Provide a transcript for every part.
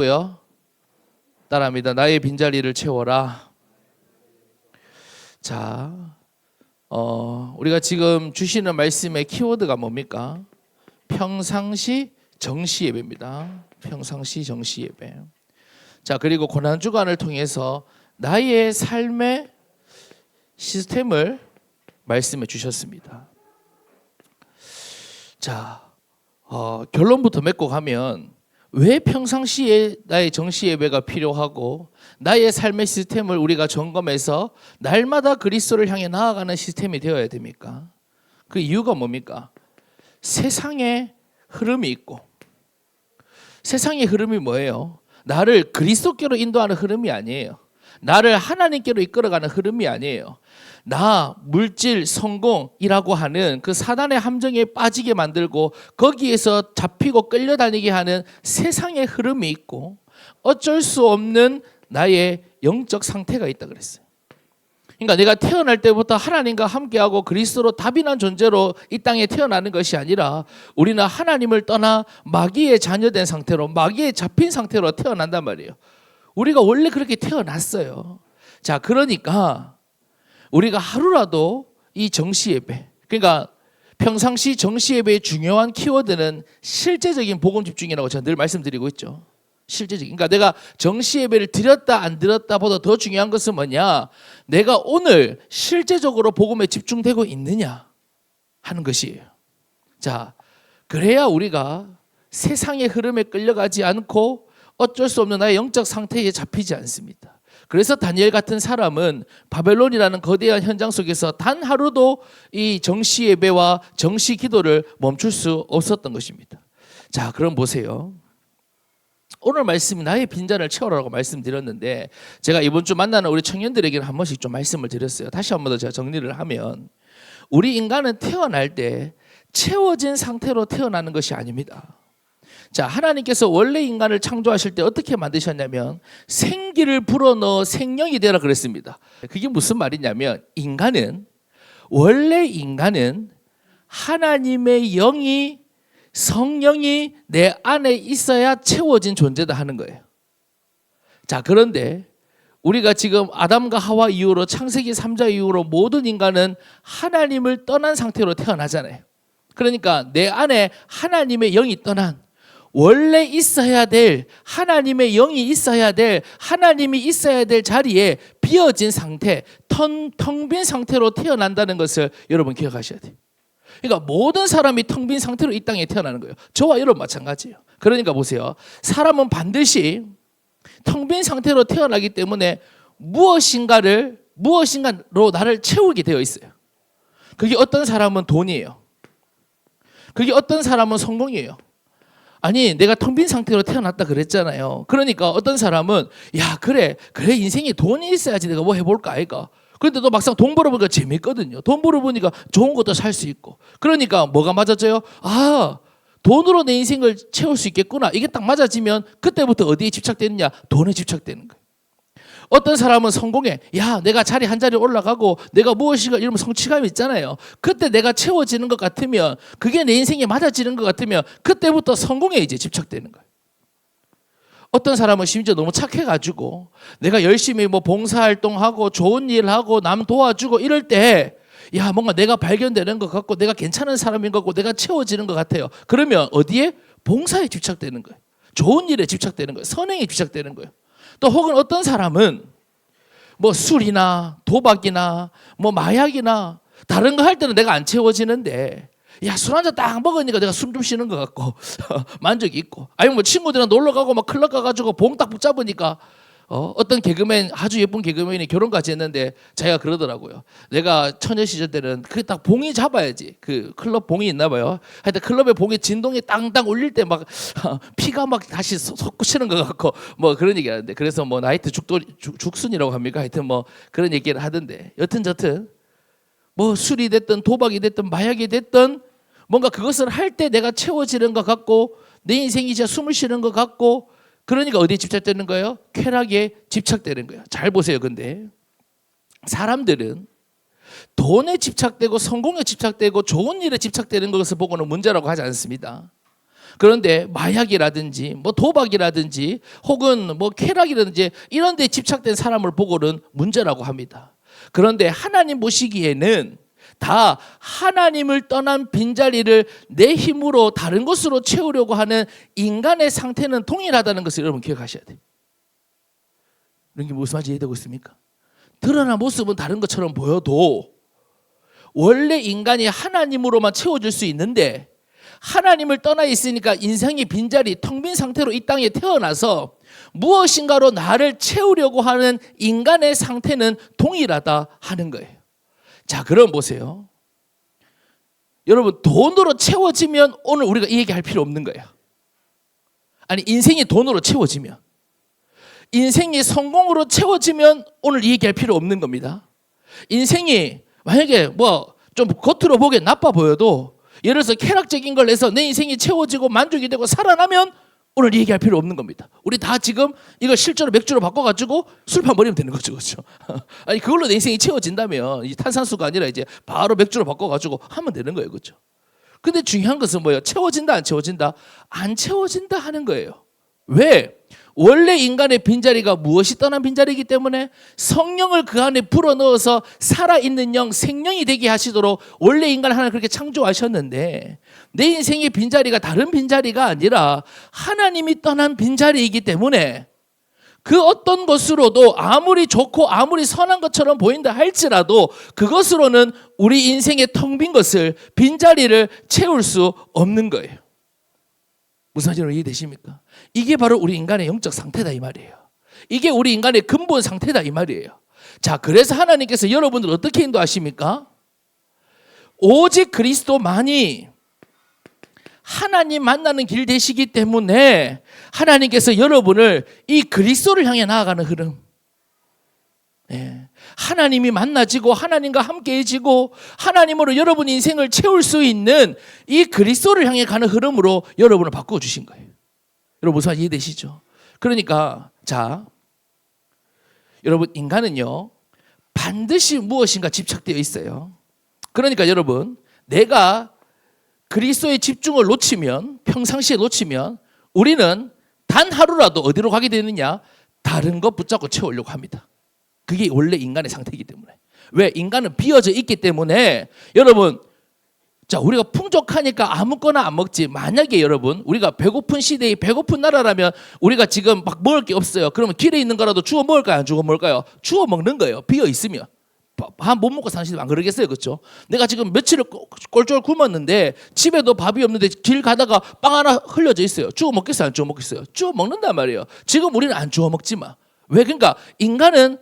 고요. 따라합니다. 나의 빈자리를 채워라. 자, 우리가 지금 주시는 말씀의 키워드가 뭡니까? 평상시 정시 예배입니다. 평상시 정시 예배. 자, 그리고 고난 주간을 통해서 나의 삶의 시스템을 말씀해 주셨습니다. 자, 결론부터 맺고 가면 왜 평상시에 나의 정시 예배가 필요하고 나의 삶의 시스템을 우리가 점검해서 날마다 그리스도를 향해 나아가는 시스템이 되어야 됩니까? 그 이유가 뭡니까? 세상의 흐름이 있고, 세상의 흐름이 뭐예요? 나를 그리스도께로 인도하는 흐름이 아니에요. 나를 하나님께로 이끌어가는 흐름이 아니에요. 나, 물질, 성공이라고 하는 그 사단의 함정에 빠지게 만들고 거기에서 잡히고 끌려다니게 하는 세상의 흐름이 있고 어쩔 수 없는 나의 영적 상태가 있다 그랬어요. 그러니까 내가 태어날 때부터 하나님과 함께하고 그리스도로 답인한 존재로 이 땅에 태어나는 것이 아니라 우리는 하나님을 떠나 마귀의 자녀된 상태로, 마귀에 잡힌 상태로 태어난단 말이에요. 우리가 원래 그렇게 태어났어요. 자, 그러니까 우리가 하루라도 이 정시 예배, 그러니까 평상시 정시 예배의 중요한 키워드는 실제적인 복음 집중이라고 저는 늘 말씀드리고 있죠. 실제적인. 그러니까 내가 정시 예배를 드렸다 안 드렸다 보다 더 중요한 것은 뭐냐? 내가 오늘 실제적으로 복음에 집중되고 있느냐 하는 것이에요. 자, 그래야 우리가 세상의 흐름에 끌려가지 않고 어쩔 수 없는 나의 영적 상태에 잡히지 않습니다. 그래서 다니엘 같은 사람은 바벨론이라는 거대한 현장 속에서 단 하루도 이 정시 예배와 정시 기도를 멈출 수 없었던 것입니다. 자, 그럼 보세요. 오늘 말씀이 나의 빈잔을 채워라라고 말씀드렸는데 제가 이번 주 만나는 우리 청년들에게는 한 번씩 좀 말씀을 드렸어요. 다시 한 번 더 제가 정리를 하면 우리 인간은 태어날 때 채워진 상태로 태어나는 것이 아닙니다. 자, 하나님께서 원래 인간을 창조하실 때 어떻게 만드셨냐면 생기를 불어넣어 생명이 되라 그랬습니다. 그게 무슨 말이냐면 원래 인간은 하나님의 영이, 성령이 내 안에 있어야 채워진 존재다 하는 거예요. 자, 그런데 우리가 지금 아담과 하와 이후로 창세기 3장 이후로 모든 인간은 하나님을 떠난 상태로 태어나잖아요. 그러니까 내 안에 하나님의 영이 떠난, 원래 있어야 될, 하나님의 영이 있어야 될, 하나님이 있어야 될 자리에 비어진 상태, 텅 빈 상태로 태어난다는 것을 여러분 기억하셔야 돼요. 그러니까 모든 사람이 텅 빈 상태로 이 땅에 태어나는 거예요. 저와 여러분 마찬가지예요. 그러니까 보세요. 사람은 반드시 텅 빈 상태로 태어나기 때문에 무엇인가로 나를 채우게 되어 있어요. 그게 어떤 사람은 돈이에요. 그게 어떤 사람은 성공이에요. 아니, 내가 텅 빈 상태로 태어났다 그랬잖아요. 그러니까 어떤 사람은 야, 그래 인생에 돈이 있어야지 내가 뭐 해볼까 아이가. 그런데 또 막상 돈 벌어보니까 재밌거든요. 돈 벌어보니까 좋은 것도 살 수 있고. 그러니까 뭐가 맞아져요? 아, 돈으로 내 인생을 채울 수 있겠구나. 이게 딱 맞아지면 그때부터 어디에 집착되느냐? 돈에 집착되는 거예요. 어떤 사람은 성공해. 야, 내가 자리 한 자리 올라가고 내가 무엇인가 이러면 성취감이 있잖아요. 그때 내가 채워지는 것 같으면, 그게 내 인생에 맞아지는 것 같으면 그때부터 성공에 이제 집착되는 거예요. 어떤 사람은 심지어 너무 착해가지고 내가 열심히 뭐 봉사활동하고 좋은 일하고 남 도와주고 이럴 때 야, 뭔가 내가 발견되는 것 같고 내가 괜찮은 사람인 것 같고 내가 채워지는 것 같아요. 그러면 어디에? 봉사에 집착되는 거예요. 좋은 일에 집착되는 거예요. 선행에 집착되는 거예요. 또 혹은 어떤 사람은 뭐 술이나 도박이나 뭐 마약이나 다른 거 할 때는 내가 안 채워지는데 야, 술 한 잔 딱 먹으니까 내가 숨 좀 쉬는 것 같고 만족이 있고, 아니면 뭐 친구들이랑 놀러 가고 막 클럽 가가지고 봉 딱 붙잡으니까 어떤 개그맨, 아주 예쁜 개그맨이 결혼까지 했는데 자기가 그러더라고요. 내가 처녀 시절 때는 그 딱 봉이 잡아야지. 그 클럽 봉이 있나 봐요. 하여튼 클럽의 봉이 진동이 땅땅 울릴 때 막 피가 막 다시 솟구치는 것 같고 뭐 그런 얘기 하는데, 그래서 뭐 나이트 죽순이라고 합니까? 하여튼 뭐 그런 얘기를 하던데, 여튼 뭐 술이 됐든 도박이 됐든 마약이 됐든 뭔가 그것을 할 때 내가 채워지는 것 같고 내 인생이 이제 숨을 쉬는 것 같고, 그러니까 어디에 집착되는 거예요? 쾌락에 집착되는 거예요. 잘 보세요. 근데 사람들은 돈에 집착되고 성공에 집착되고 좋은 일에 집착되는 것을 보고는 문제라고 하지 않습니다. 그런데 마약이라든지 뭐 도박이라든지 혹은 뭐 쾌락이라든지 이런 데 집착된 사람을 보고는 문제라고 합니다. 그런데 하나님 보시기에는 다 하나님을 떠난 빈자리를 내 힘으로 다른 것으로 채우려고 하는 인간의 상태는 동일하다는 것을 여러분 기억하셔야 돼요. 이런 게 무슨 말인지 이해되고 있습니까? 드러난 모습은 다른 것처럼 보여도 원래 인간이 하나님으로만 채워질 수 있는데 하나님을 떠나 있으니까 인생의 빈자리, 텅 빈 상태로 이 땅에 태어나서 무엇인가로 나를 채우려고 하는 인간의 상태는 동일하다 하는 거예요. 자, 그럼 보세요. 여러분, 돈으로 채워지면 오늘 우리가 이 얘기할 필요 없는 거예요. 아니, 인생이 돈으로 채워지면, 인생이 성공으로 채워지면 오늘 이 얘기할 필요 없는 겁니다. 인생이 만약에 뭐 좀 겉으로 보기엔 나빠 보여도 예를 들어서 쾌락적인 걸 해서 내 인생이 채워지고 만족이 되고 살아나면 오늘 얘기할 필요 없는 겁니다. 우리 다 지금 이거 실제로 맥주로 바꿔가지고 술판 버리면 되는 거죠, 그렇죠? 아니 그걸로 내 인생이 채워진다면 이 탄산수가 아니라 이제 바로 맥주로 바꿔가지고 하면 되는 거예요, 그렇죠? 근데 중요한 것은 뭐예요? 채워진다, 안 채워진다? 안 채워진다 하는 거예요. 왜? 원래 인간의 빈자리가 무엇이 떠난 빈자리이기 때문에 성령을 그 안에 불어넣어서 살아있는 영, 생명이 되게 하시도록 원래 인간을 하나님 그렇게 창조하셨는데 내 인생의 빈자리가 다른 빈자리가 아니라 하나님이 떠난 빈자리이기 때문에 그 어떤 것으로도 아무리 좋고 아무리 선한 것처럼 보인다 할지라도 그것으로는 우리 인생의 텅 빈 것을, 빈자리를 채울 수 없는 거예요. 무슨 말인지 이해되십니까? 이게 바로 우리 인간의 영적 상태다 이 말이에요. 이게 우리 인간의 근본 상태다 이 말이에요. 자, 그래서 하나님께서 여러분들 어떻게 인도하십니까? 오직 그리스도만이 하나님 만나는 길 되시기 때문에 하나님께서 여러분을 이 그리스도를 향해 나아가는 흐름, 하나님이 만나지고 하나님과 함께해지고 하나님으로 여러분 인생을 채울 수 있는 이 그리스도를 향해 가는 흐름으로 여러분을 바꿔주신 거예요. 여러분 무슨 말인지 이해되시죠? 그러니까 자, 여러분 인간은요 반드시 무엇인가 집착되어 있어요. 그러니까 여러분 내가 그리스도의 집중을 놓치면, 평상시에 놓치면 우리는 단 하루라도 어디로 가게 되느냐? 다른 것 붙잡고 채우려고 합니다. 그게 원래 인간의 상태이기 때문에. 왜? 인간은 비어져 있기 때문에. 여러분, 자, 우리가 풍족하니까 아무거나 안 먹지. 만약에 여러분 우리가 배고픈 시대에 배고픈 나라라면 우리가 지금 막 먹을 게 없어요. 그러면 길에 있는 거라도 주워 먹을까요? 안 주워 먹을까요? 주워 먹는 거예요. 비어 있으면. 밥 못 먹고 사는 시대 안 그러겠어요, 그렇죠? 내가 지금 며칠을 꼴쫄 굶었는데 집에도 밥이 없는데 길 가다가 빵 하나 흘려져 있어요. 주워 먹겠어요, 안 주워 먹겠어요? 주워 먹는단 말이에요. 지금 우리는 안 주워 먹지만. 왜? 그러니까 인간은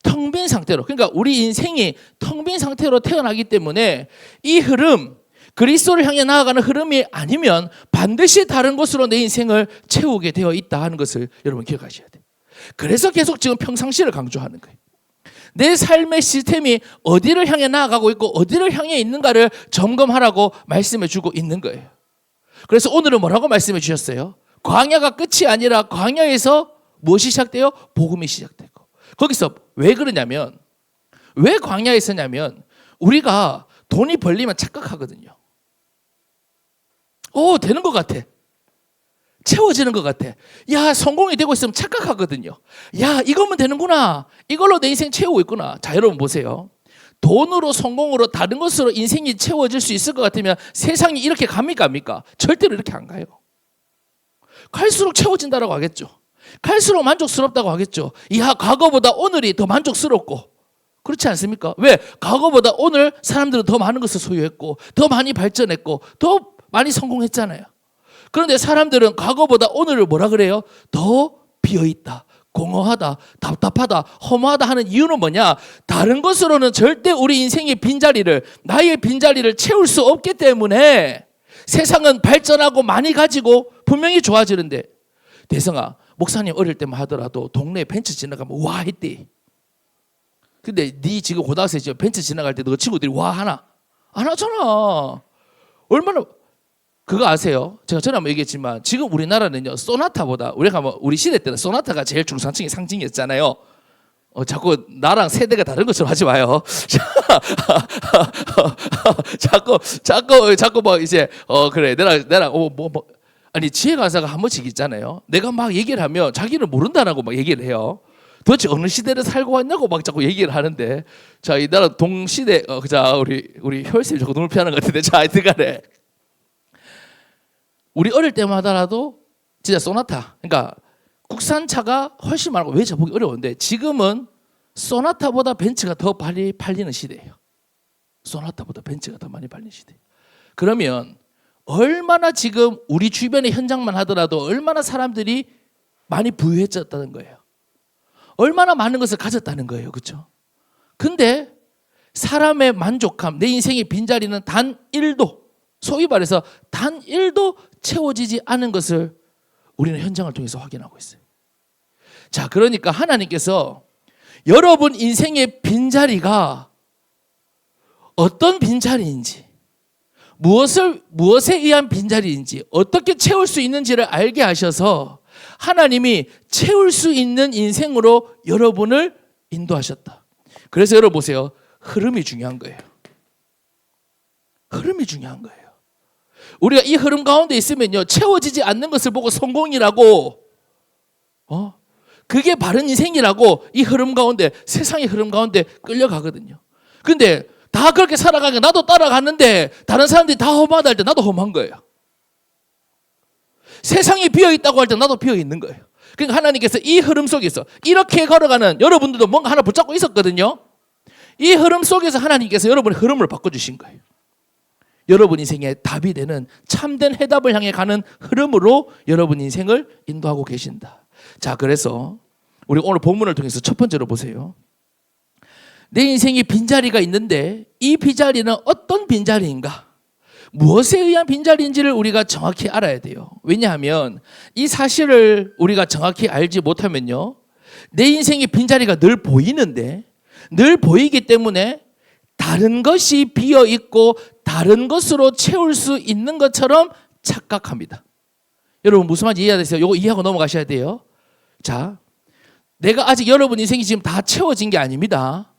텅 빈 상태로, 그러니까 우리 인생이 텅 빈 상태로 태어나기 때문에 이 흐름, 그리스도를 향해 나아가는 흐름이 아니면 반드시 다른 것으로 내 인생을 채우게 되어 있다 하는 것을 여러분 기억하셔야 돼요. 그래서 계속 지금 평상시를 강조하는 거예요. 내 삶의 시스템이 어디를 향해 나아가고 있고 어디를 향해 있는가를 점검하라고 말씀해 주고 있는 거예요. 그래서 오늘은 뭐라고 말씀해 주셨어요? 광야가 끝이 아니라 광야에서 무엇이 시작돼요? 복음이 시작되고. 거기서 왜 그러냐면, 왜 광야에 서냐면 우리가 돈이 벌리면 착각하거든요. 되는 것 같아. 채워지는 것 같아. 야, 성공이 되고 있으면 착각하거든요. 야, 이거면 되는구나. 이걸로 내 인생 채우고 있구나. 자, 여러분 보세요. 돈으로, 성공으로, 다른 것으로 인생이 채워질 수 있을 것 같으면 세상이 이렇게 갑니까? 절대로 이렇게 안 가요. 갈수록 채워진다라고 하겠죠. 갈수록 만족스럽다고 하겠죠. 야, 과거보다 오늘이 더 만족스럽고. 그렇지 않습니까? 왜? 과거보다 오늘 사람들은 더 많은 것을 소유했고 더 많이 발전했고 더 많이 성공했잖아요. 그런데 사람들은 과거보다 오늘을 뭐라 그래요? 더 비어있다, 공허하다, 답답하다, 허무하다 하는 이유는 뭐냐? 다른 것으로는 절대 우리 인생의 빈자리를, 나의 빈자리를 채울 수 없기 때문에 세상은 발전하고 많이 가지고 분명히 좋아지는데, 대성아, 목사님 어릴 때만 하더라도 동네에 벤츠 지나가면 와 했대. 근데 네 지금 고등학생 벤츠 지나갈 때 너 친구들이 와 하나? 안 하잖아. 얼마나. 그거 아세요? 제가 전에 한번 얘기했지만 지금 우리나라는요 소나타보다, 우리 시대 때는 소나타가 제일 중산층의 상징이었잖아요. 자꾸 나랑 세대가 다른 것처럼 하지 마요. 자꾸 뭐 이제 그래 내가 아니 지혜 강사가 한 번씩 있잖아요. 내가 막 얘기를 하면 자기는 모른다라고 막 얘기를 해요. 도대체 어느 시대를 살고 왔냐고 막 자꾸 얘기를 하는데, 자, 이 나라 동시대, 자, 우리 효율쌤이 자꾸 눈을 피하는 것 같은데, 자, 하여튼간에 우리 어릴 때마다라도 진짜 소나타, 그러니까 국산차가 훨씬 많고 외차 보기 어려운데 지금은 소나타보다 벤츠가 더 빨리 팔리는 시대예요. 소나타보다 벤츠가 더 많이 팔리는 시대. 그러면 얼마나 지금 우리 주변의 현장만 하더라도 얼마나 사람들이 많이 부유해졌다는 거예요. 얼마나 많은 것을 가졌다는 거예요. 그렇죠? 근데 사람의 만족함, 내 인생의 빈자리는 단 1도, 소위 말해서 단 1도 채워지지 않은 것을 우리는 현장을 통해서 확인하고 있어요. 자, 그러니까 하나님께서 여러분 인생의 빈자리가 어떤 빈자리인지, 무엇에 의한 빈자리인지, 어떻게 채울 수 있는지를 알게 하셔서 하나님이 채울 수 있는 인생으로 여러분을 인도하셨다. 그래서 여러분 보세요. 흐름이 중요한 거예요. 흐름이 중요한 거예요. 우리가 이 흐름 가운데 있으면요, 채워지지 않는 것을 보고 성공이라고, 그게 바른 인생이라고 이 흐름 가운데, 세상의 흐름 가운데 끌려가거든요. 근데 다 그렇게 살아가니까 나도 따라가는데 다른 사람들이 다 험하다 할 때 나도 험한 거예요. 세상이 비어있다고 할 때 나도 비어있는 거예요. 그러니까 하나님께서 이 흐름 속에서 이렇게 걸어가는 여러분들도 뭔가 하나 붙잡고 있었거든요. 이 흐름 속에서 하나님께서 여러분의 흐름을 바꿔주신 거예요. 여러분 인생의 답이 되는 참된 해답을 향해 가는 흐름으로 여러분 인생을 인도하고 계신다. 자, 그래서 우리 오늘 본문을 통해서 첫 번째로 보세요. 내 인생에 빈자리가 있는데 이 빈자리는 어떤 빈자리인가? 무엇에 의한 빈자리인지를 우리가 정확히 알아야 돼요. 왜냐하면 이 사실을 우리가 정확히 알지 못하면요, 내 인생의 빈자리가 늘 보이는데, 늘 보이기 때문에 다른 것이 비어있고 다른 것으로 채울 수 있는 것처럼 착각합니다. 여러분 무슨 말인지 이해하세요? 이거 이해하고 넘어가셔야 돼요. 자, 내가 아직 여러분 인생이 지금 다 채워진 게 아닙니다.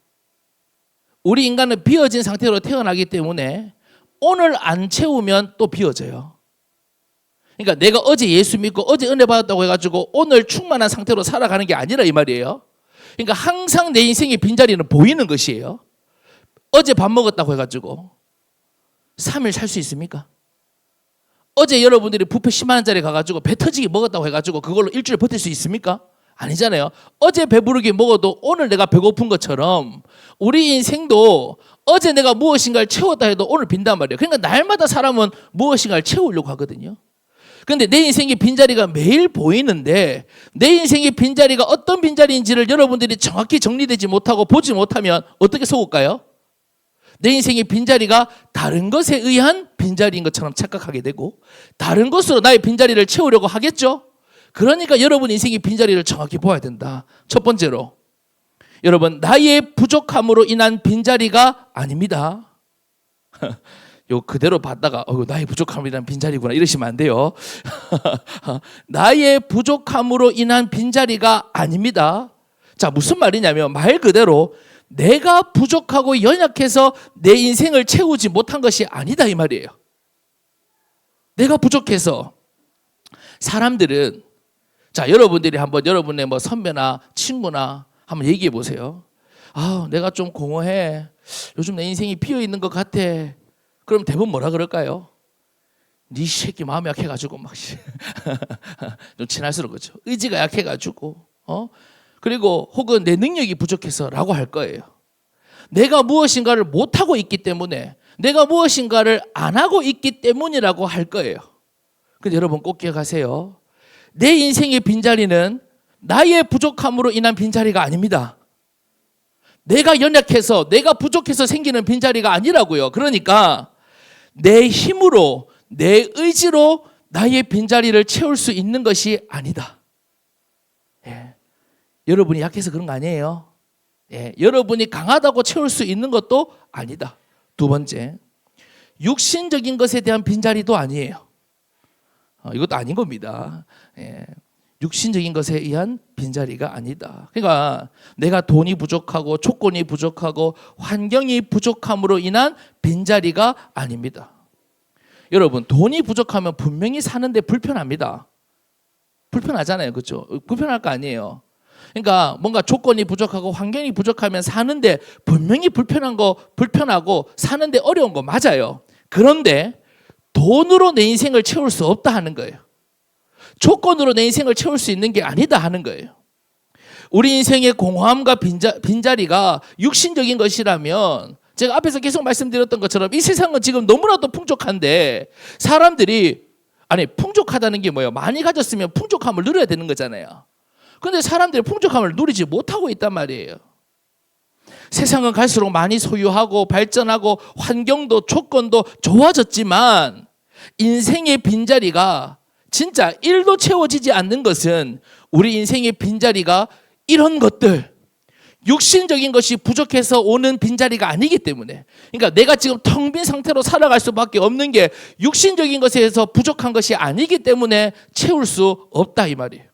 우리 인간은 비어진 상태로 태어나기 때문에 오늘 안 채우면 또 비어져요. 그러니까 내가 어제 예수 믿고 어제 은혜 받았다고 해가지고 오늘 충만한 상태로 살아가는 게 아니라 이 말이에요. 그러니까 항상 내 인생의 빈자리는 보이는 것이에요. 어제 밥 먹었다고 해가지고 3일 살 수 있습니까? 어제 여러분들이 뷔페 10만 원짜리 가가지고 배 터지게 먹었다고 해가지고 그걸로 일주일 버틸 수 있습니까? 아니잖아요. 어제 배부르게 먹어도 오늘 내가 배고픈 것처럼 우리 인생도 어제 내가 무엇인가를 채웠다 해도 오늘 빈단 말이에요. 그러니까 날마다 사람은 무엇인가를 채우려고 하거든요. 그런데 내 인생의 빈자리가 매일 보이는데 내 인생의 빈자리가 어떤 빈자리인지를 여러분들이 정확히 정리되지 못하고 보지 못하면 어떻게 속을까요? 내 인생의 빈자리가 다른 것에 의한 빈자리인 것처럼 착각하게 되고 다른 것으로 나의 빈자리를 채우려고 하겠죠. 그러니까 여러분 인생의 빈자리를 정확히 보아야 된다. 첫 번째로, 여러분 나의 부족함으로 인한 빈자리가 아닙니다. 요 그대로 봤다가 나의 부족함으로 인한 빈자리구나 이러시면 안 돼요. 나의 부족함으로 인한 빈자리가 아닙니다. 자, 무슨 말이냐면 말 그대로 내가 부족하고 연약해서 내 인생을 채우지 못한 것이 아니다 이 말이에요. 내가 부족해서 사람들은, 자, 여러분들이 한번 여러분의 뭐 선배나 친구나 한번 얘기해 보세요. 아, 내가 좀 공허해. 요즘 내 인생이 비어 있는 것 같아. 그럼 대부분 뭐라 그럴까요? 네 새끼 마음이 약해가지고 막 좀 친할수록 그렇죠. 의지가 약해가지고 그리고 혹은 내 능력이 부족해서라고 할 거예요. 내가 무엇인가를 못하고 있기 때문에, 내가 무엇인가를 안 하고 있기 때문이라고 할 거예요. 근데 여러분 꼭 기억하세요. 내 인생의 빈자리는 나의 부족함으로 인한 빈자리가 아닙니다. 내가 연약해서, 내가 부족해서 생기는 빈자리가 아니라고요. 그러니까 내 힘으로, 내 의지로 나의 빈자리를 채울 수 있는 것이 아니다. 예. 여러분이 약해서 그런 거 아니에요. 예. 여러분이 강하다고 채울 수 있는 것도 아니다. 두 번째, 육신적인 것에 대한 빈자리도 아니에요. 이것도 아닌 겁니다. 예. 육신적인 것에 의한 빈자리가 아니다. 그러니까 내가 돈이 부족하고 조건이 부족하고 환경이 부족함으로 인한 빈자리가 아닙니다. 여러분, 돈이 부족하면 분명히 사는데 불편합니다. 불편하잖아요. 그렇죠? 불편할 거 아니에요. 그러니까 뭔가 조건이 부족하고 환경이 부족하면 사는데 분명히 불편하고 사는데 어려운 거 맞아요. 그런데 돈으로 내 인생을 채울 수 없다 하는 거예요. 조건으로 내 인생을 채울 수 있는 게 아니다 하는 거예요. 우리 인생의 공허함과 빈자리가 육신적인 것이라면 제가 앞에서 계속 말씀드렸던 것처럼 이 세상은 지금 너무나도 풍족한데 사람들이 풍족하다는 게 뭐예요? 많이 가졌으면 풍족함을 누려야 되는 거잖아요. 그런데 사람들이 풍족함을 누리지 못하고 있단 말이에요. 세상은 갈수록 많이 소유하고 발전하고 환경도 조건도 좋아졌지만 인생의 빈자리가 진짜 1도 채워지지 않는 것은 우리 인생의 빈자리가 이런 것들, 육신적인 것이 부족해서 오는 빈자리가 아니기 때문에, 그러니까 내가 지금 텅 빈 상태로 살아갈 수밖에 없는 게 육신적인 것에서 부족한 것이 아니기 때문에 채울 수 없다 이 말이에요.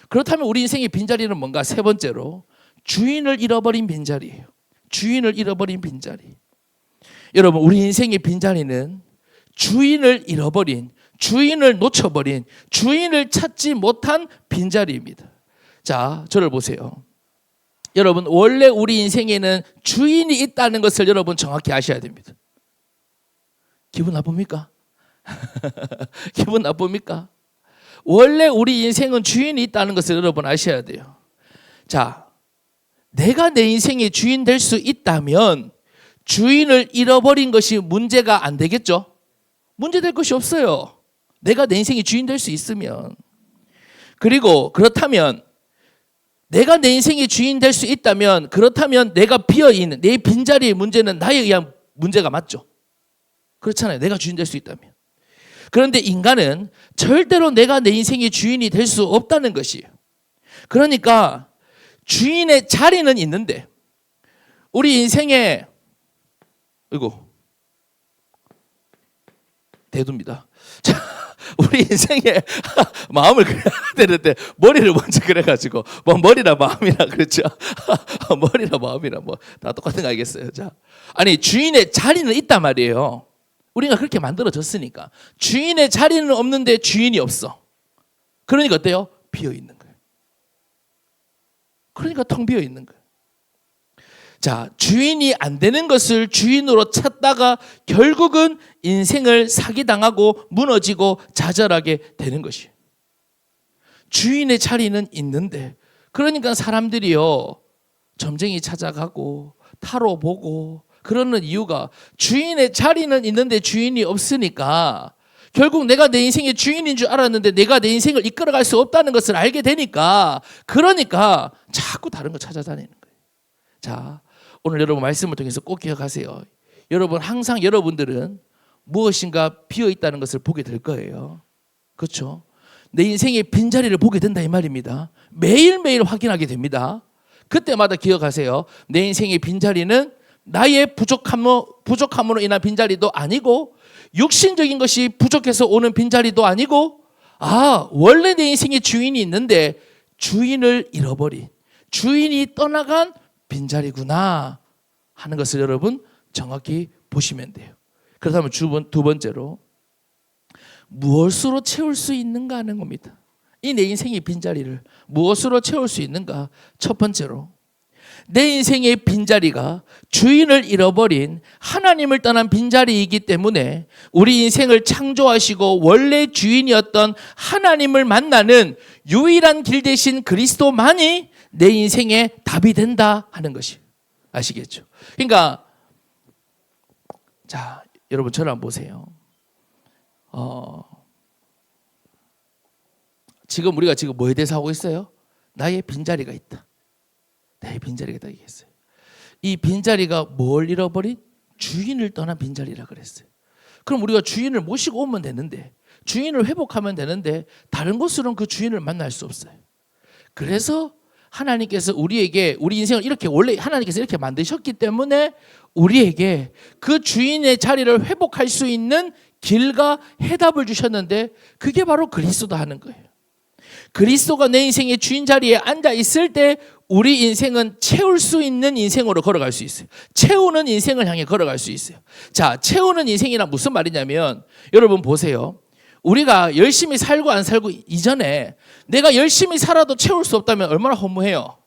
그렇다면 우리 인생의 빈자리는 뭔가? 세 번째로 주인을 잃어버린 빈자리예요. 주인을 잃어버린 빈자리. 여러분, 우리 인생의 빈자리는 주인을 잃어버린, 주인을 놓쳐버린, 주인을 찾지 못한 빈자리입니다. 자, 저를 보세요. 여러분, 원래 우리 인생에는 주인이 있다는 것을 여러분 정확히 아셔야 됩니다. 기분 나쁩니까? 기분 나쁩니까? 원래 우리 인생은 주인이 있다는 것을 여러분 아셔야 돼요. 자, 내가 내 인생의 주인 될 수 있다면 주인을 잃어버린 것이 문제가 안 되겠죠? 문제될 것이 없어요. 내가 내 인생의 주인 될 수 있으면. 그리고 그렇다면 내가 내 인생의 주인 될 수 있다면, 그렇다면 내가 비어있는 내 빈자리의 문제는 나에 의한 문제가 맞죠? 그렇잖아요. 내가 주인 될 수 있다면. 그런데 인간은 절대로 내가 내 인생의 주인이 될 수 없다는 것이에요. 그러니까 주인의 자리는 있는데 우리 인생에 대두입니다. 자, 우리 인생에 마음을 그려야 되는데 머리를 먼저 그려가지고 머리나 마음이나 그렇죠. 머리나 마음이나 다 똑같은 거 알겠어요. 자, 주인의 자리는 있단 말이에요. 우리가 그렇게 만들어졌으니까. 주인의 자리는 없는데 주인이 없어. 그러니까 어때요? 비어 있는 거예요. 그러니까 텅 비어 있는 거예요. 자, 주인이 안 되는 것을 주인으로 찾다가 결국은 인생을 사기당하고 무너지고 좌절하게 되는 것이에요. 주인의 자리는 있는데, 그러니까 사람들이요, 점쟁이 찾아가고 타로 보고 그러는 이유가 주인의 자리는 있는데 주인이 없으니까 결국 내가 내 인생의 주인인 줄 알았는데 내가 내 인생을 이끌어갈 수 없다는 것을 알게 되니까, 그러니까 자꾸 다른 거 찾아다니는 거예요. 자, 오늘 여러분 말씀을 통해서 꼭 기억하세요. 여러분, 항상 여러분들은 무엇인가 비어 있다는 것을 보게 될 거예요. 그렇죠? 내 인생의 빈자리를 보게 된다 이 말입니다. 매일매일 확인하게 됩니다. 그때마다 기억하세요. 내 인생의 빈자리는 나의 부족함으로 인한 빈자리도 아니고, 육신적인 것이 부족해서 오는 빈자리도 아니고, 원래 내 인생의 주인이 있는데 주인을 잃어버린, 주인이 떠나간 빈자리구나 하는 것을 여러분 정확히 보시면 돼요. 그렇다면 두 번째로 무엇으로 채울 수 있는가 하는 겁니다. 이 내 인생의 빈자리를 무엇으로 채울 수 있는가? 첫 번째로 내 인생의 빈자리가 주인을 잃어버린 하나님을 떠난 빈자리이기 때문에 우리 인생을 창조하시고 원래 주인이었던 하나님을 만나는 유일한 길 대신 그리스도만이 내 인생의 답이 된다 하는 것이, 아시겠죠? 그러니까 자, 여러분 저를 한번 보세요. 지금 우리가 뭐에 대해서 하고 있어요? 나의 빈자리가 있다. 나의 빈자리가 있다 얘기했어요. 이 빈자리가 뭘 잃어버린? 주인을 떠난 빈자리라 그랬어요. 그럼 우리가 주인을 모시고 오면 되는데, 주인을 회복하면 되는데 다른 곳으로는 그 주인을 만날 수 없어요. 그래서 하나님께서 우리에게, 우리 인생을 이렇게 원래 하나님께서 이렇게 만드셨기 때문에 우리에게 그 주인의 자리를 회복할 수 있는 길과 해답을 주셨는데, 그게 바로 그리스도다 하는 거예요. 그리스도가 내 인생의 주인 자리에 앉아 있을 때 우리 인생은 채울 수 있는 인생으로 걸어갈 수 있어요. 채우는 인생을 향해 걸어갈 수 있어요. 자, 채우는 인생이란 무슨 말이냐면 여러분 보세요. 우리가 열심히 살고 안 살고 이전에 내가 열심히 살아도 채울 수 없다면 얼마나 허무해요.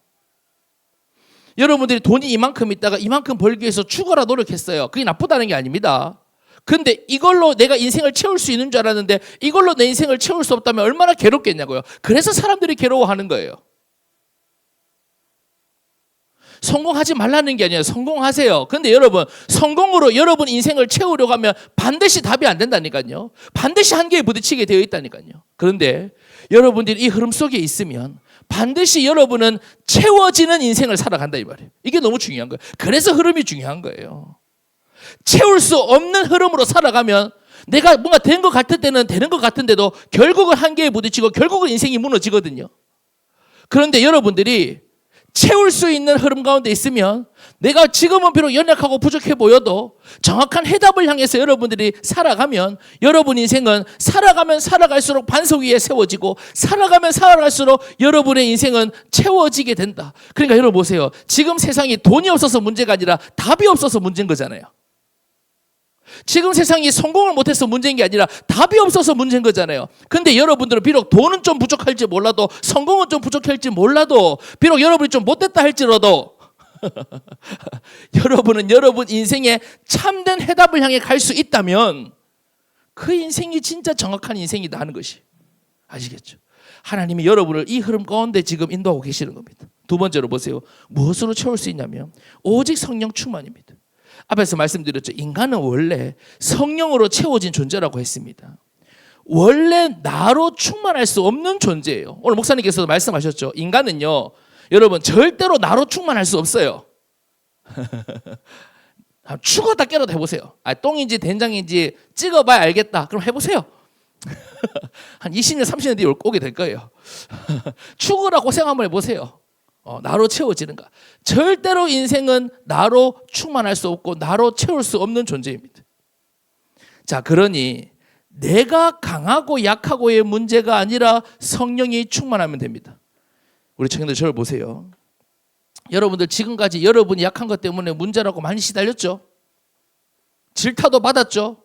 여러분들이 돈이 이만큼 있다가 이만큼 벌기 위해서 죽어라 노력했어요. 그게 나쁘다는 게 아닙니다. 근데 이걸로 내가 인생을 채울 수 있는 줄 알았는데 이걸로 내 인생을 채울 수 없다면 얼마나 괴롭겠냐고요. 그래서 사람들이 괴로워하는 거예요. 성공하지 말라는 게 아니에요. 성공하세요. 근데 여러분, 성공으로 여러분 인생을 채우려고 하면 반드시 답이 안 된다니까요. 반드시 한계에 부딪히게 되어 있다니까요. 그런데 여러분들이 이 흐름 속에 있으면 반드시 여러분은 채워지는 인생을 살아간다 이 말이에요. 이게 너무 중요한 거예요. 그래서 흐름이 중요한 거예요. 채울 수 없는 흐름으로 살아가면 내가 뭔가 된 것 같을 때는 되는 것 같은데도 결국은 한계에 부딪히고 결국은 인생이 무너지거든요. 그런데 여러분들이 채울 수 있는 흐름 가운데 있으면 내가 지금은 비록 연약하고 부족해 보여도 정확한 해답을 향해서 여러분들이 살아가면 여러분 인생은 살아가면 살아갈수록 반석 위에 세워지고 살아가면 살아갈수록 여러분의 인생은 채워지게 된다. 그러니까 여러분 보세요. 지금 세상이 돈이 없어서 문제가 아니라 답이 없어서 문제인 거잖아요. 지금 세상이 성공을 못해서 문제인 게 아니라 답이 없어서 문제인 거잖아요. 근데 여러분들은 비록 돈은 좀 부족할지 몰라도 성공은 좀 부족할지 몰라도 비록 여러분이 좀 못됐다 할지라도 여러분은 여러분 인생의 참된 해답을 향해 갈 수 있다면 그 인생이 진짜 정확한 인생이다 하는 것이 아시겠죠? 하나님이 여러분을 이 흐름 가운데 지금 인도하고 계시는 겁니다. 두 번째로 보세요. 무엇으로 채울 수 있냐면 오직 성령 충만입니다. 앞에서 말씀드렸죠. 인간은 원래 성령으로 채워진 존재라고 했습니다. 원래 나로 충만할 수 없는 존재예요. 오늘 목사님께서도 말씀하셨죠. 인간은요, 여러분 절대로 나로 충만할 수 없어요. 죽었다 깨어도 해보세요. 똥인지 된장인지 찍어봐야 알겠다. 그럼 해보세요. 한 20년, 30년 뒤에 오게 될 거예요. 죽으라 고생 한번 해보세요. 나로 채워지는가? 절대로 인생은 나로 충만할 수 없고 나로 채울 수 없는 존재입니다. 자, 그러니 내가 강하고 약하고의 문제가 아니라 성령이 충만하면 됩니다. 우리 청년들 저를 보세요. 여러분들 지금까지 여러분이 약한 것 때문에 문제라고 많이 시달렸죠? 질타도 받았죠?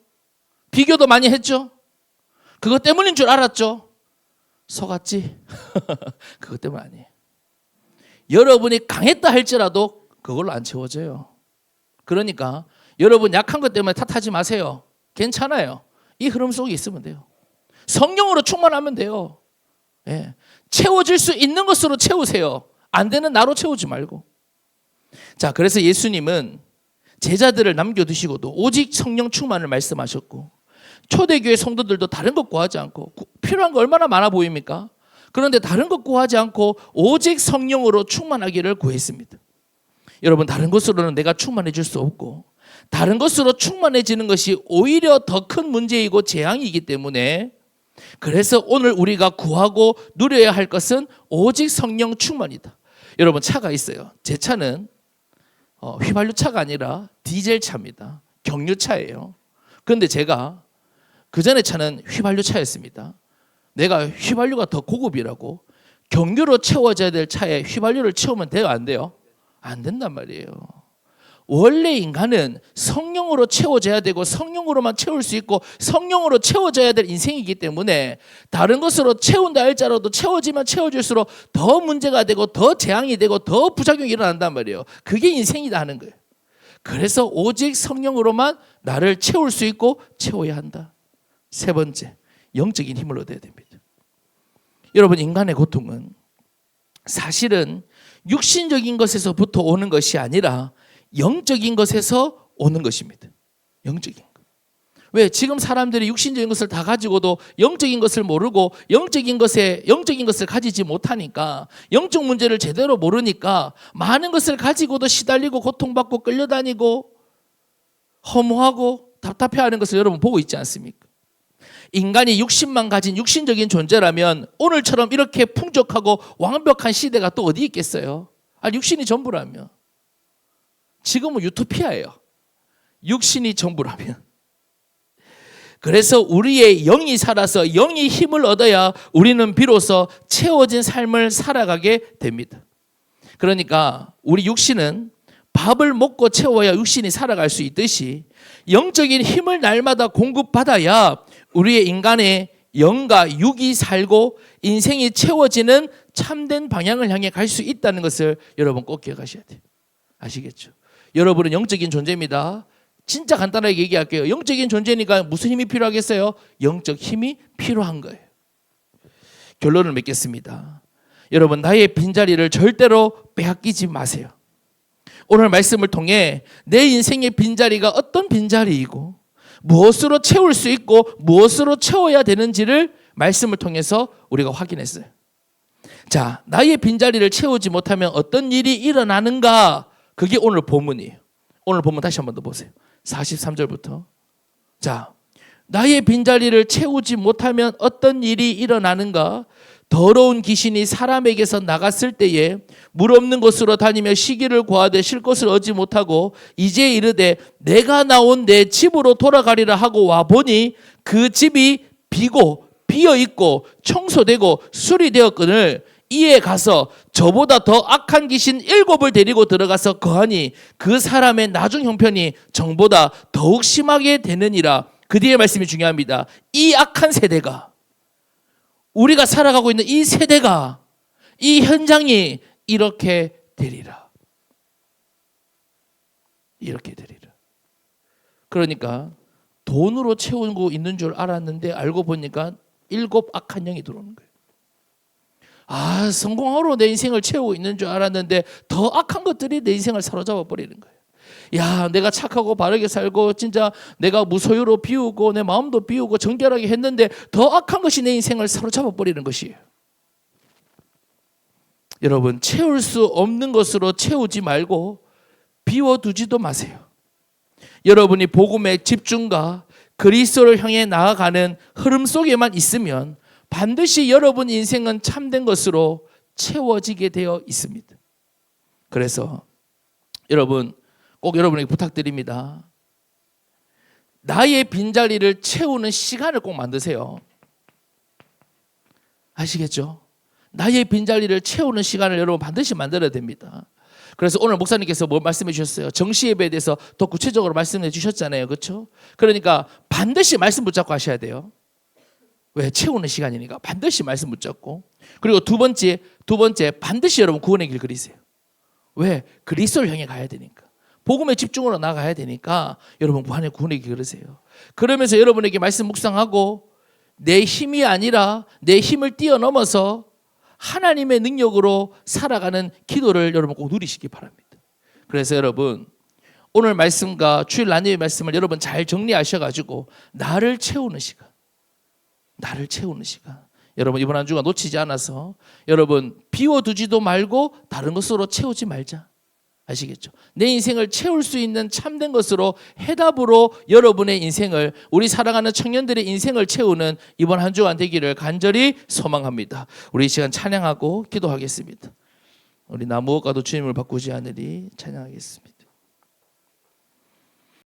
비교도 많이 했죠? 그것 때문인 줄 알았죠? 속았지? 그것 때문 아니에요. 여러분이 강했다 할지라도 그걸로 안 채워져요. 그러니까 여러분 약한 것 때문에 탓하지 마세요. 괜찮아요. 이 흐름 속에 있으면 돼요. 성령으로 충만하면 돼요. 예. 채워질 수 있는 것으로 채우세요. 안 되는 나로 채우지 말고. 자, 그래서 예수님은 제자들을 남겨두시고도 오직 성령 충만을 말씀하셨고 초대교회 성도들도 다른 것 구하지 않고 필요한 거 얼마나 많아 보입니까? 그런데 다른 것 구하지 않고 오직 성령으로 충만하기를 구했습니다. 여러분, 다른 것으로는 내가 충만해질 수 없고 다른 것으로 충만해지는 것이 오히려 더 큰 문제이고 재앙이기 때문에 그래서 오늘 우리가 구하고 누려야 할 것은 오직 성령 충만이다. 여러분, 차가 있어요. 제 차는 휘발유 차가 아니라 디젤 차입니다. 경유차예요. 그런데 제가 그 전에 차는 휘발유 차였습니다. 내가 휘발유가 더 고급이라고 경유로 채워져야 될 차에 휘발유를 채우면 돼요? 안 돼요? 안 된단 말이에요. 원래 인간은 성령으로 채워져야 되고 성령으로만 채울 수 있고 성령으로 채워져야 될 인생이기 때문에 다른 것으로 채운다 할지라도 채워지면 채워질수록 더 문제가 되고 더 재앙이 되고 더 부작용이 일어난단 말이에요. 그게 인생이다 하는 거예요. 그래서 오직 성령으로만 나를 채울 수 있고 채워야 한다. 세 번째, 영적인 힘을 얻어야 됩니다. 여러분, 인간의 고통은 사실은 육신적인 것에서부터 오는 것이 아니라 영적인 것에서 오는 것입니다. 영적인 것. 왜? 지금 사람들이 육신적인 것을 다 가지고도 영적인 것을 모르고 영적인 것을 가지지 못하니까 영적 문제를 제대로 모르니까 많은 것을 가지고도 시달리고 고통받고 끌려다니고 허무하고 답답해하는 것을 여러분 보고 있지 않습니까? 인간이 육신만 가진 육신적인 존재라면 오늘처럼 이렇게 풍족하고 완벽한 시대가 또 어디 있겠어요? 육신이 전부라면. 지금은 유토피아예요. 육신이 전부라면. 그래서 우리의 영이 살아서 영이 힘을 얻어야 우리는 비로소 채워진 삶을 살아가게 됩니다. 그러니까 우리 육신은 밥을 먹고 채워야 육신이 살아갈 수 있듯이 영적인 힘을 날마다 공급받아야 우리의 인간의 영과 육이 살고 인생이 채워지는 참된 방향을 향해 갈 수 있다는 것을 여러분 꼭 기억하셔야 돼요. 아시겠죠? 여러분은 영적인 존재입니다. 진짜 간단하게 얘기할게요. 영적인 존재니까 무슨 힘이 필요하겠어요? 영적 힘이 필요한 거예요. 결론을 맺겠습니다. 여러분, 나의 빈자리를 절대로 빼앗기지 마세요. 오늘 말씀을 통해 내 인생의 빈자리가 어떤 빈자리이고 무엇으로 채울 수 있고 무엇으로 채워야 되는지를 말씀을 통해서 우리가 확인했어요. 자, 나의 빈자리를 채우지 못하면 어떤 일이 일어나는가? 그게 오늘 본문이에요. 오늘 본문 다시 한번 더 보세요. 43절부터. 자, 나의 빈자리를 채우지 못하면 어떤 일이 일어나는가? 더러운 귀신이 사람에게서 나갔을 때에 물 없는 곳으로 다니며 시기를 구하되 쉴 것을 얻지 못하고 이제 이르되 내가 나온 내 집으로 돌아가리라 하고 와보니 그 집이 비고 비어있고 청소되고 수리되었거늘 이에 가서 저보다 더 악한 귀신 7을 데리고 들어가서 거하니 그 사람의 나중 형편이 정보다 더욱 심하게 되느니라. 그 뒤에 말씀이 중요합니다. 이 악한 세대가, 우리가 살아가고 있는 이 세대가, 이 현장이 이렇게 되리라. 이렇게 되리라. 그러니까 돈으로 채우고 있는 줄 알았는데 알고 보니까 7 악한 영이 들어오는 거예요. 아, 성공으로 내 인생을 채우고 있는 줄 알았는데 더 악한 것들이 내 인생을 사로잡아 버리는 거예요. 야, 내가 착하고 바르게 살고 진짜 내가 무소유로 비우고 내 마음도 비우고 정결하게 했는데 더 악한 것이 내 인생을 사로잡아 버리는 것이에요. 여러분, 채울 수 없는 것으로 채우지 말고 비워두지도 마세요. 여러분이 복음의 집중과 그리스도를 향해 나아가는 흐름 속에만 있으면 반드시 여러분 인생은 참된 것으로 채워지게 되어 있습니다. 그래서 여러분, 꼭 여러분에게 부탁드립니다. 나의 빈자리를 채우는 시간을 꼭 만드세요. 아시겠죠? 나의 빈자리를 채우는 시간을 여러분 반드시 만들어야 됩니다. 그래서 오늘 목사님께서 뭐 말씀해 주셨어요? 정시예배에 대해서 더 구체적으로 말씀해 주셨잖아요. 그렇죠? 그러니까 반드시 말씀 붙잡고 하셔야 돼요. 왜? 채우는 시간이니까 반드시 말씀 붙잡고. 그리고 두 번째 반드시 여러분 구원의 길 그리세요. 왜? 그리스도를 향해 가야 되니까. 복음의 집중으로 나가야 되니까 여러분 구원의 길 그리세요. 그러면서 여러분에게 말씀 묵상하고 내 힘이 아니라 내 힘을 뛰어넘어서 하나님의 능력으로 살아가는 기도를 여러분 꼭 누리시기 바랍니다. 그래서 여러분 오늘 말씀과 주일 나님의 말씀을 여러분 잘 정리하셔가지고 나를 채우는 시간, 여러분 이번 한 주가 놓치지 않아서 여러분 비워두지도 말고 다른 것으로 채우지 말자. 아시겠죠? 내 인생을 채울 수 있는 참된 것으로 해답으로 여러분의 인생을, 우리 사랑하는 청년들의 인생을 채우는 이번 한 주간 되기를 간절히 소망합니다. 우리 이 시간 찬양하고 기도하겠습니다. 우리 나 무엇과도 주님을 바꾸지 않으리 찬양하겠습니다.